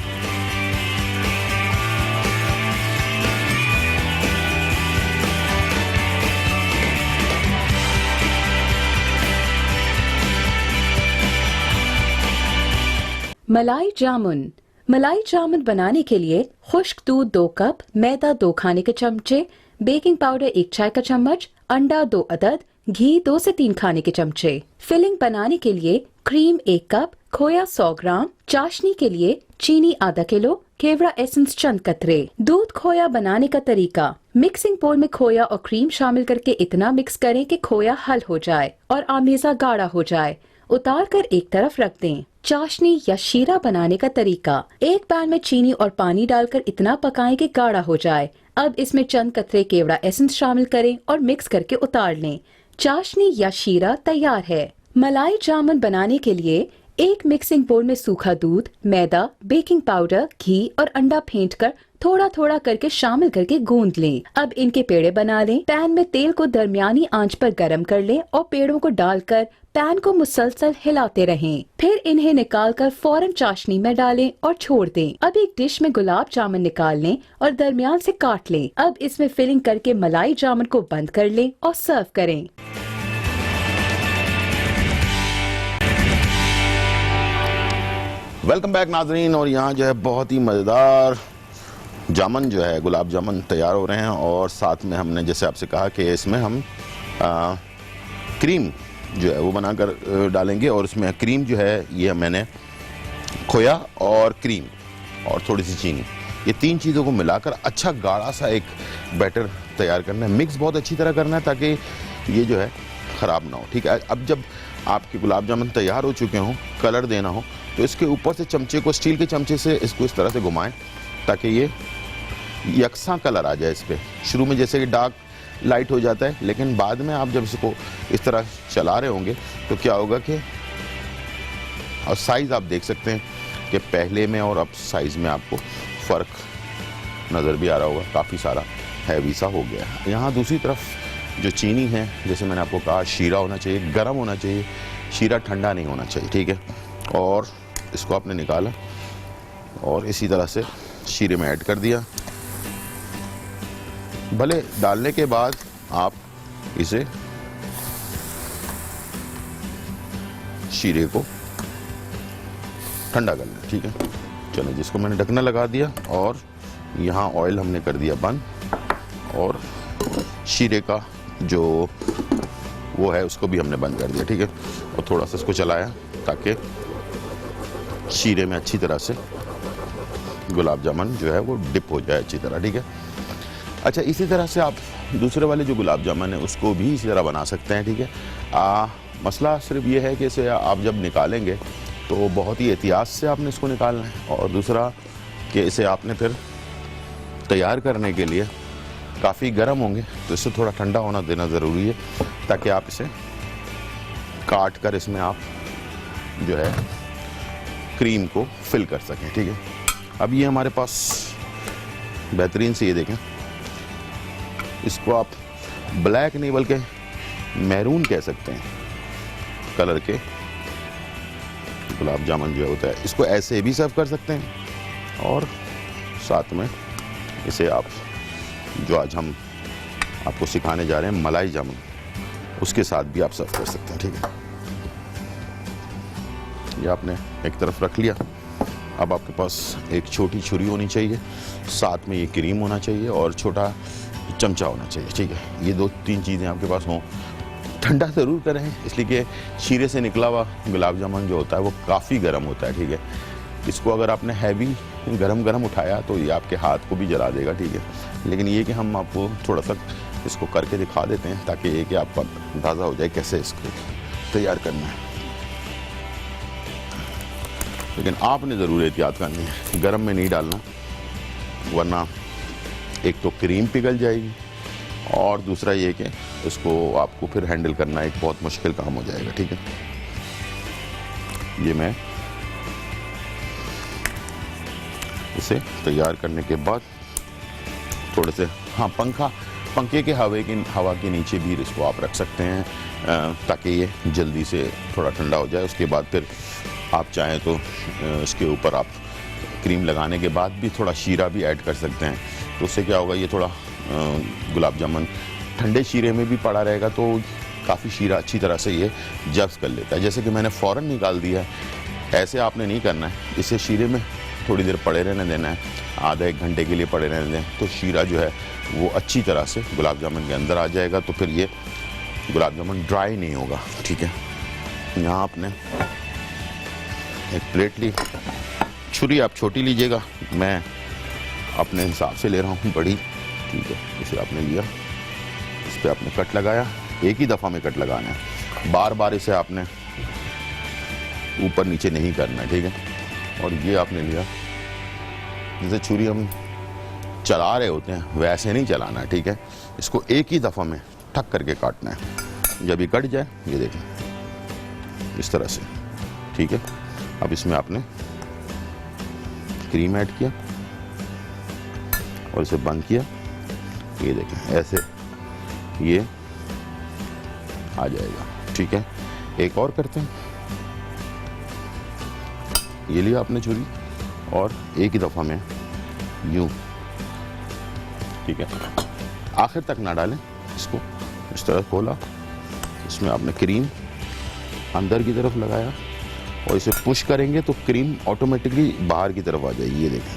मलाई जामुन बनाने के लिए खुश्क दूध 2 कप, मैदा 2 खाने के चमचे, बेकिंग पाउडर 1 चाय का चम्मच, अंडा 2 अदद, घी 2 से 3 खाने के चमचे। फिलिंग बनाने के लिए क्रीम 1 कप, खोया 100 ग्राम, चाशनी के लिए चीनी आधा किलो, केवड़ा एसेंस चंद कतरे। दूध खोया बनाने का तरीका: मिक्सिंग बोल में खोया और क्रीम शामिल करके इतना मिक्स करें कि खोया हल हो जाए और आमेजा गाढ़ा हो जाए। उतार कर एक तरफ रख दें। चाशनी या शीरा बनाने का तरीका: एक पैन में चीनी और पानी डालकर इतना पकाएं कि गाढ़ा हो जाए। अब इसमें चंद कतरे केवड़ा एसेंस शामिल करें और मिक्स करके उतार लें। चाशनी या शीरा तैयार है। मलाई जामुन बनाने के लिए एक मिक्सिंग बोल में सूखा दूध, मैदा, बेकिंग पाउडर, घी और अंडा फेंटकर थोड़ा थोड़ा करके शामिल करके गूंद लें। अब इनके पेड़े बना लें। पैन में तेल को दरमियानी आंच पर गरम कर लें और पेड़ों को डालकर पैन को मुसलसल हिलाते रहें। फिर इन्हें निकालकर फौरन चाशनी में डालें और छोड़ दें। अब एक डिश में गुलाब जामुन निकाल लें और दरमियान से काट लें। अब इसमें फिलिंग करके मलाई जामुन को बंद कर लें और सर्व करें। वेलकम बैक नाजरीन, और यहाँ जो है बहुत ही मज़ेदार जामुन जो है, गुलाब जामुन तैयार हो रहे हैं। और साथ में हमने जैसे आपसे कहा कि इसमें हम क्रीम जो है वो बनाकर डालेंगे, और उसमें क्रीम जो है ये मैंने खोया और क्रीम और थोड़ी सी चीनी, ये 3 चीज़ों को मिलाकर अच्छा गाढ़ा सा एक बैटर तैयार करना है। मिक्स बहुत अच्छी तरह करना है ताकि ये जो है ख़राब ना हो। ठीक है, अब जब आपके गुलाब जामुन तैयार हो चुके हों, कलर देना हो, तो इसके ऊपर से चमचे को, स्टील के चमचे से इसको इस तरह से घुमाएं ताकि ये यकसा कलर आ जाए इस पर। शुरू में जैसे कि डार्क लाइट हो जाता है, लेकिन बाद में आप जब इसको इस तरह चला रहे होंगे तो क्या होगा कि, और साइज़ आप देख सकते हैं कि पहले में और अब साइज़ में आपको फ़र्क नज़र भी आ रहा होगा, काफ़ी सारा हैवी सा हो गया। यहाँ दूसरी तरफ जो चीनी है, जैसे मैंने आपको कहा, शीरा होना चाहिए, गर्म होना चाहिए, शीरा ठंडा नहीं होना चाहिए। ठीक है, और इसको आपने निकाला और इसी तरह से शीरे में ऐड कर दिया। भले डालने के बाद आप इसे, शीरे को ठंडा कर लें। ठीक है, चलो जिसको मैंने ढकना लगा दिया, और यहाँ ऑयल हमने कर दिया बंद, और शीरे का जो वो है उसको भी हमने बंद कर दिया। ठीक है, और थोड़ा सा इसको चलाया ताकि शीरे में अच्छी तरह से गुलाब जामुन जो है वो डिप हो जाए अच्छी तरह। ठीक है, अच्छा, इसी तरह से आप दूसरे वाले जो गुलाब जामुन है उसको भी इसी तरह बना सकते हैं। ठीक है, मसला सिर्फ ये है कि इसे आप जब निकालेंगे तो बहुत ही एहतियात से आपने इसको निकालना है, और दूसरा कि इसे आपने फिर तैयार करने के लिए काफ़ी गर्म होंगे, तो इससे थोड़ा ठंडा होना देना ज़रूरी है ताकि आप इसे काट कर इसमें आप जो है क्रीम को फिल कर सकें। ठीक है, अब ये हमारे पास बेहतरीन से, ये देखें, इसको आप ब्लैक नहीं बल्कि मैरून कह सकते हैं कलर के गुलाब जामुन जो होता है। इसको ऐसे भी सर्व कर सकते हैं, और साथ में इसे आप, जो आज हम आपको सिखाने जा रहे हैं मलाई जामुन, उसके साथ भी आप सर्व कर सकते हैं। ठीक है, ये आपने एक तरफ रख लिया। अब आपके पास एक छोटी छुरी होनी चाहिए, साथ में ये क्रीम होना चाहिए और छोटा चमचा होना चाहिए। ठीक है, ये 2-3 चीज़ें आपके पास हों ठंडा ज़रूर करें, इसलिए कि शीरे से निकला हुआ गुलाब जामुन जो होता है वो काफ़ी गर्म होता है, ठीक है। इसको अगर आपने हैवी गरम उठाया तो ये आपके हाथ को भी जला देगा, ठीक है। लेकिन ये कि हम आपको थोड़ा सा इसको करके दिखा देते हैं ताकि ये कि आपको अंदाज़ा हो जाए कैसे इसको तैयार करना है। लेकिन आपने ज़रूर एहतियात करनी है, गरम में नहीं डालना, वरना एक तो क्रीम पिघल जाएगी और दूसरा ये कि इसको आपको फिर हैंडल करना एक बहुत मुश्किल काम हो जाएगा, ठीक है। ये मैं इसे तैयार करने के बाद थोड़े से पंखे के हवा के नीचे भी इसको आप रख सकते हैं ताकि ये जल्दी से थोड़ा ठंडा हो जाए। उसके बाद फिर आप चाहें तो इसके ऊपर आप क्रीम लगाने के बाद भी थोड़ा शीरा भी ऐड कर सकते हैं, तो उससे क्या होगा, ये थोड़ा गुलाब जामुन ठंडे शीरे में भी पड़ा रहेगा तो काफ़ी शीरा अच्छी तरह से ये जब्स कर लेता है। जैसे कि मैंने फ़ौरन निकाल दिया है, ऐसे आपने नहीं करना है, इसे शीरे में थोड़ी देर पड़े रहने देना है, आधा एक घंटे के लिए पड़े रहने दें, तो शीरा जो है वो अच्छी तरह से गुलाब जामुन के अंदर आ जाएगा, तो फिर ये गुलाब जामुन ड्राई नहीं होगा, ठीक है। यहाँ आपने एक प्लेट ली, छुरी आप छोटी लीजिएगा, मैं अपने हिसाब से ले रहा हूँ बड़ी, ठीक है। इसे आपने लिया, इस पर आपने कट लगाया, एक ही दफ़ा में कट लगाना है, बार बार इसे आपने ऊपर नीचे नहीं करना है, ठीक है। और ये आपने लिया, जैसे छुरी हम चला रहे होते हैं वैसे नहीं चलाना है, ठीक है। इसको एक ही दफ़ा में ठक करके काटना है, जब ये कट जाए ये देखें इस तरह से, ठीक है। अब इसमें आपने क्रीम ऐड किया और इसे बंद किया, ये देखें ऐसे ये आ जाएगा, ठीक है। एक और करते हैं, ये लिया आपने छुरी और एक ही दफ़ा में यूं, ठीक है, आखिर तक ना डालें, इसको इस तरह खोला, इसमें आपने क्रीम अंदर की तरफ लगाया और इसे पुश करेंगे तो क्रीम ऑटोमेटिकली बाहर की तरफ आ जाएगी, ये देखें,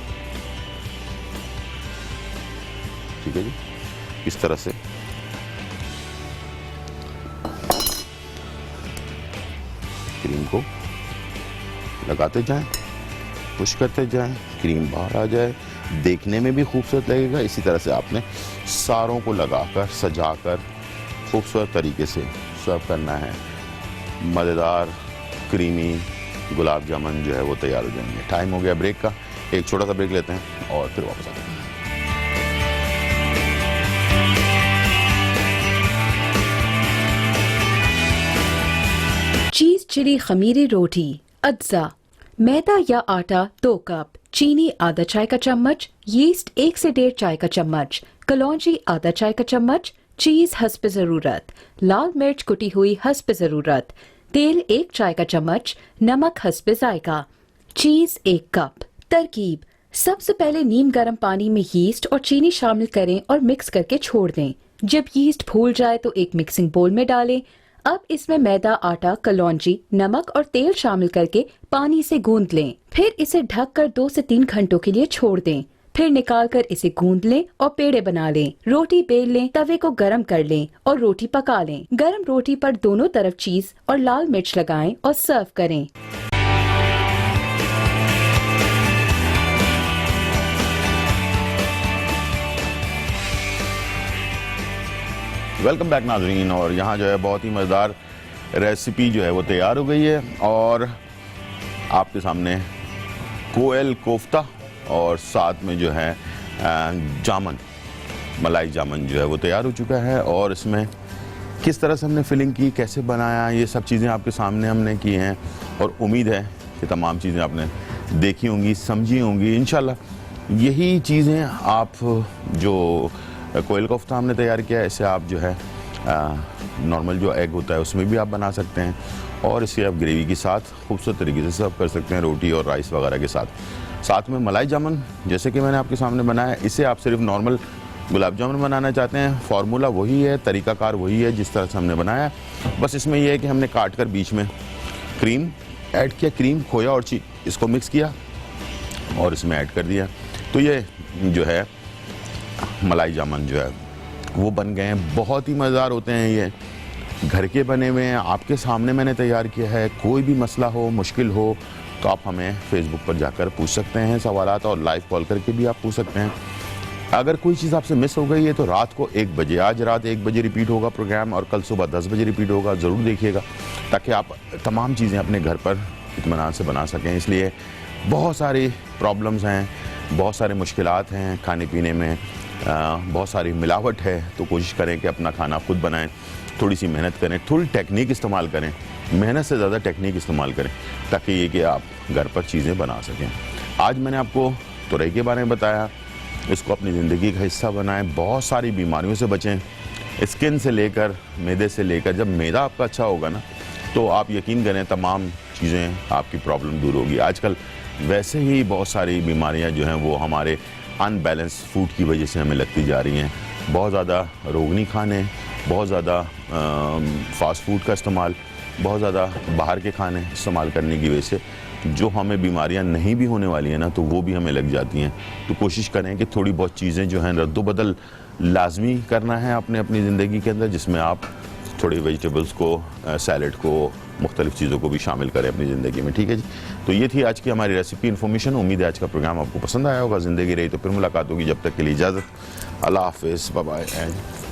ठीक है जी। इस तरह से क्रीम को लगाते जाएं, पुश करते जाएं, क्रीम बाहर आ जाए, देखने में भी खूबसूरत लगेगा। इसी तरह से आपने सारों को लगाकर सजाकर खूबसूरत तरीके से सर्व करना है। मज़ेदार क्रीमी गुलाब जामुन जो है वो तैयार हो जाएंगे। टाइम हो गया ब्रेक का, एक छोटा सा ब्रेक लेते हैं और फिर वापस आते हैं। चीज चिली खमीरी रोटी, अज्जा, मैदा या आटा 2 कप, चीनी आधा चाय का चम्मच, यीस्ट 1 से 1.5 चाय का चम्मच, कलौंजी आधा चाय का चम्मच, चीज हस्ब ज़रूरत, लाल मिर्च कुटी हुई हस्ब ज़रूरत, तेल 1 चाय का चम्मच, नमक हस्ब जायका, चीज 1 कप। तरकीब: सबसे पहले नीम गर्म पानी में यीस्ट और चीनी शामिल करें और मिक्स करके छोड़ दें। जब यीस्ट फूल जाए तो एक मिक्सिंग बोल में डालें। अब इसमें मैदा, आटा, कलौंजी, नमक और तेल शामिल करके पानी से गूंद लें। फिर इसे ढककर 2 से 3 घंटों के लिए छोड़ दें। फिर निकालकर इसे गूंद लें और पेड़े बना लें। रोटी बेल लें, तवे को गरम कर लें और रोटी पका लें। गरम रोटी पर दोनों तरफ चीज और लाल मिर्च लगाएं और सर्व करें। वेलकम बैक नाज़रीन। और यहाँ जो है बहुत ही मज़ेदार रेसिपी जो है वो तैयार हो गई है और आपके सामने कोयल कोफ्ता और साथ में जो है जामन, मलाई जामन जो है वो तैयार हो चुका है। और इसमें किस तरह से हमने फिलिंग की, कैसे बनाया, ये सब चीज़ें आपके सामने हमने की हैं और उम्मीद है कि तमाम चीज़ें आपने देखी होंगी, समझी होंगी। इंशाल्लाह यही चीज़ें आप जो कोयल कोफ्ता हमने तैयार किया है, इसे आप जो है नॉर्मल जो एग होता है उसमें भी आप बना सकते हैं और इसे आप ग्रेवी के साथ खूबसूरत तरीके से सर्व कर सकते हैं रोटी और राइस वगैरह के साथ। साथ में मलाई जामुन जैसे कि मैंने आपके सामने बनाया, इसे आप सिर्फ नॉर्मल गुलाब जामुन बनाना चाहते हैं, फार्मूला वही है, तरीक़ाकार वही है जिस तरह से हमने बनाया। बस इसमें यह है कि हमने काट कर बीच में क्रीम ऐड किया, क्रीम, खोया और इसको मिक्स किया और इसमें ऐड कर दिया। तो ये जो है मलाई जामुन जो है वो बन गए हैं। बहुत ही मज़ेदार होते हैं ये घर के बने हुए हैं, आपके सामने मैंने तैयार किया है। कोई भी मसला हो, मुश्किल हो तो आप हमें फेसबुक पर जाकर पूछ सकते हैं सवालात, और लाइव कॉल करके भी आप पूछ सकते हैं। अगर कोई चीज़ आपसे मिस हो गई है तो रात को 1 बजे, आज रात 1 बजे रिपीट होगा प्रोग्राम और कल सुबह 10 बजे रिपीट होगा। ज़रूर देखिएगा ताकि आप तमाम चीज़ें अपने घर पर इत्मीनान से बना सकें। इसलिए बहुत सारी प्रॉब्लम्स हैं, बहुत सारे मुश्किलात हैं खाने पीने में, बहुत सारी मिलावट है, तो कोशिश करें कि अपना खाना खुद बनाएं। थोड़ी सी मेहनत करें, थोड़ी टेक्निक इस्तेमाल करें, मेहनत से ज़्यादा टेक्निक इस्तेमाल करें ताकि ये कि आप घर पर चीज़ें बना सकें। आज मैंने आपको तुरई के बारे में बताया, इसको अपनी ज़िंदगी का हिस्सा बनाएं। बहुत सारी बीमारियों से बचें, स्किन से लेकर मैदे से लेकर। जब मैदा आपका अच्छा होगा ना तो आप यकीन करें तमाम चीज़ें आपकी प्रॉब्लम दूर होगी। आजकल वैसे ही बहुत सारी बीमारियां जो हैं वो हमारे अनबैलेंस फूड की वजह से हमें लगती जा रही हैं। बहुत ज़्यादा रोगनी खाने, बहुत ज़्यादा फास्ट फूड का इस्तेमाल, बहुत ज़्यादा बाहर के खाने इस्तेमाल करने की वजह से जो हमें बीमारियां नहीं भी होने वाली हैं ना तो वो भी हमें लग जाती हैं। तो कोशिश करें कि थोड़ी बहुत चीज़ें जो हैं रद्दोबदल लाजमी करना है अपने अपनी ज़िंदगी के अंदर, जिसमें आप थोड़ी वेजिटेबल्स को, सैलड को, मुख्तलिफ़ चीज़ों को भी शामिल करें अपनी ज़िंदगी में। ठीक है जी, तो ये थी आज की हमारी रेसिपी इन्फॉर्मेशन। उम्मीद है आज का प्रोग्राम आपको पसंद आया होगा। ज़िंदगी रही तो फिर मुलाकात होगी, जब तक के लिए इजाज़त, अल्लाह हाफ़िज़, बाय बाय।